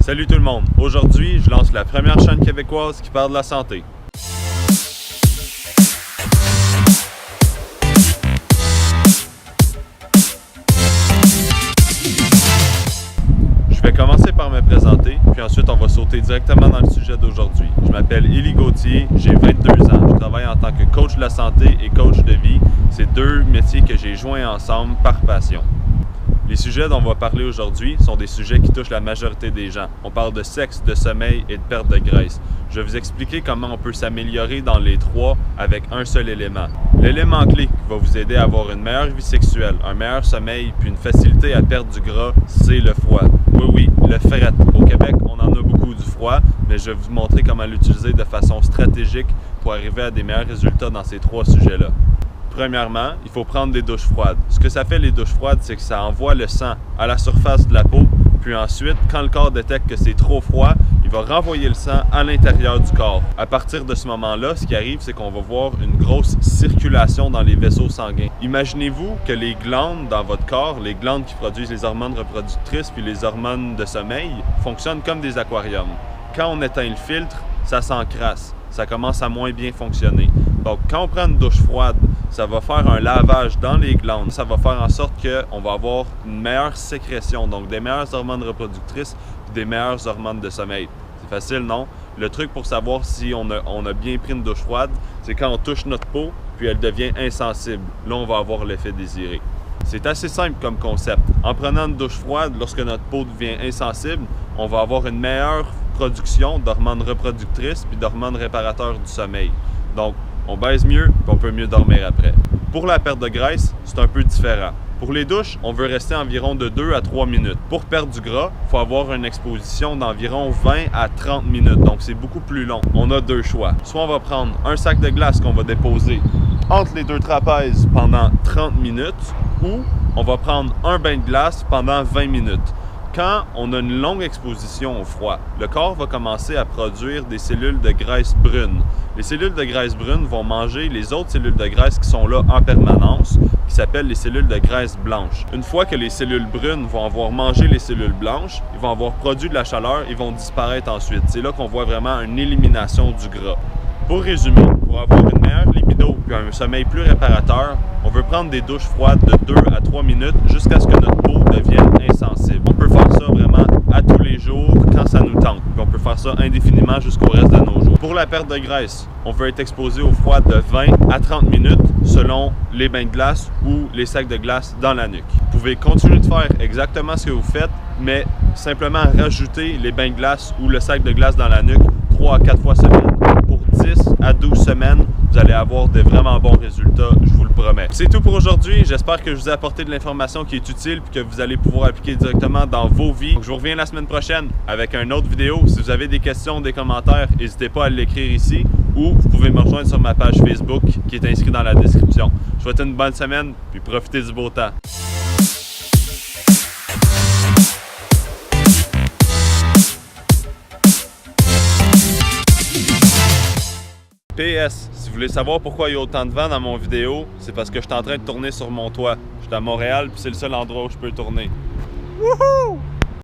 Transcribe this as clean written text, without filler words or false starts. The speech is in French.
Salut tout le monde! Aujourd'hui, je lance la première chaîne québécoise qui parle de la santé. Je vais commencer par me présenter, puis ensuite on va sauter directement dans le sujet d'aujourd'hui. Je m'appelle Élie Gauthier, j'ai 22 ans. Je travaille en tant que coach de la santé et coach de vie. C'est deux métiers que j'ai joints ensemble par passion. Les sujets dont on va parler aujourd'hui sont des sujets qui touchent la majorité des gens. On parle de sexe, de sommeil et de perte de graisse. Je vais vous expliquer comment on peut s'améliorer dans les trois avec un seul élément. L'élément clé qui va vous aider à avoir une meilleure vie sexuelle, un meilleur sommeil puis une facilité à perdre du gras, c'est le froid. Oui, le fret. Au Québec, on en a beaucoup du froid, mais je vais vous montrer comment l'utiliser de façon stratégique pour arriver à des meilleurs résultats dans ces trois sujets-là. Premièrement, il faut prendre des douches froides. Ce que ça fait les douches froides, c'est que ça envoie le sang à la surface de la peau, puis ensuite, quand le corps détecte que c'est trop froid, il va renvoyer le sang à l'intérieur du corps. À partir de ce moment-là, ce qui arrive, c'est qu'on va voir une grosse circulation dans les vaisseaux sanguins. Imaginez-vous que les glandes dans votre corps, les glandes qui produisent les hormones reproductrices puis les hormones de sommeil, fonctionnent comme des aquariums. Quand on éteint le filtre, ça s'encrasse. Ça commence à moins bien fonctionner. Donc, quand on prend une douche froide, ça va faire un lavage dans les glandes. Ça va faire en sorte qu'on va avoir une meilleure sécrétion, donc des meilleures hormones reproductrices et des meilleures hormones de sommeil. C'est facile, non? Le truc pour savoir si on a bien pris une douche froide, c'est quand on touche notre peau, puis elle devient insensible. Là, on va avoir l'effet désiré. C'est assez simple comme concept. En prenant une douche froide, lorsque notre peau devient insensible, on va avoir une meilleure production d'hormones reproductrices puis d'hormones réparateurs du sommeil. Donc, on baise mieux, puis on peut mieux dormir après. Pour la perte de graisse, c'est un peu différent. Pour les douches, on veut rester environ de 2 à 3 minutes. Pour perdre du gras, il faut avoir une exposition d'environ 20 à 30 minutes, donc c'est beaucoup plus long. On a deux choix. Soit on va prendre un sac de glace qu'on va déposer entre les deux trapèzes pendant 30 minutes, ou on va prendre un bain de glace pendant 20 minutes. Quand on a une longue exposition au froid, le corps va commencer à produire des cellules de graisse brune. Les cellules de graisse brune vont manger les autres cellules de graisse qui sont là en permanence, qui s'appellent les cellules de graisse blanche. Une fois que les cellules brunes vont avoir mangé les cellules blanches, ils vont avoir produit de la chaleur et vont disparaître ensuite. C'est là qu'on voit vraiment une élimination du gras. Pour résumer, pour avoir une meilleure libido et un sommeil plus réparateur, on veut prendre des douches froides de 2 à 3 minutes jusqu'à ce que notre peau devienne insensible. On peut faire ça vraiment à tous les jours quand ça nous tente. Puis on peut faire ça indéfiniment jusqu'au reste de nos jours. Pour la perte de graisse, on veut être exposé au froid de 20 à 30 minutes selon les bains de glace ou les sacs de glace dans la nuque. Vous pouvez continuer de faire exactement ce que vous faites, mais simplement rajouter les bains de glace ou le sac de glace dans la nuque 3 à 4 fois semaine. Pour 10 à 12 semaines, vous allez avoir de vraiment bons résultats, je vous le promets. C'est tout pour aujourd'hui. J'espère que je vous ai apporté de l'information qui est utile et que vous allez pouvoir appliquer directement dans vos vies. Donc, je vous reviens la semaine prochaine avec une autre vidéo. Si vous avez des questions, des commentaires, n'hésitez pas à l'écrire ici ou vous pouvez me rejoindre sur ma page Facebook qui est inscrite dans la description. Je vous souhaite une bonne semaine puis profitez du beau temps. PS, si vous voulez savoir pourquoi il y a autant de vent dans mon vidéo, c'est parce que je suis en train de tourner sur mon toit. Je suis à Montréal, puis c'est le seul endroit où je peux tourner. Wouhou!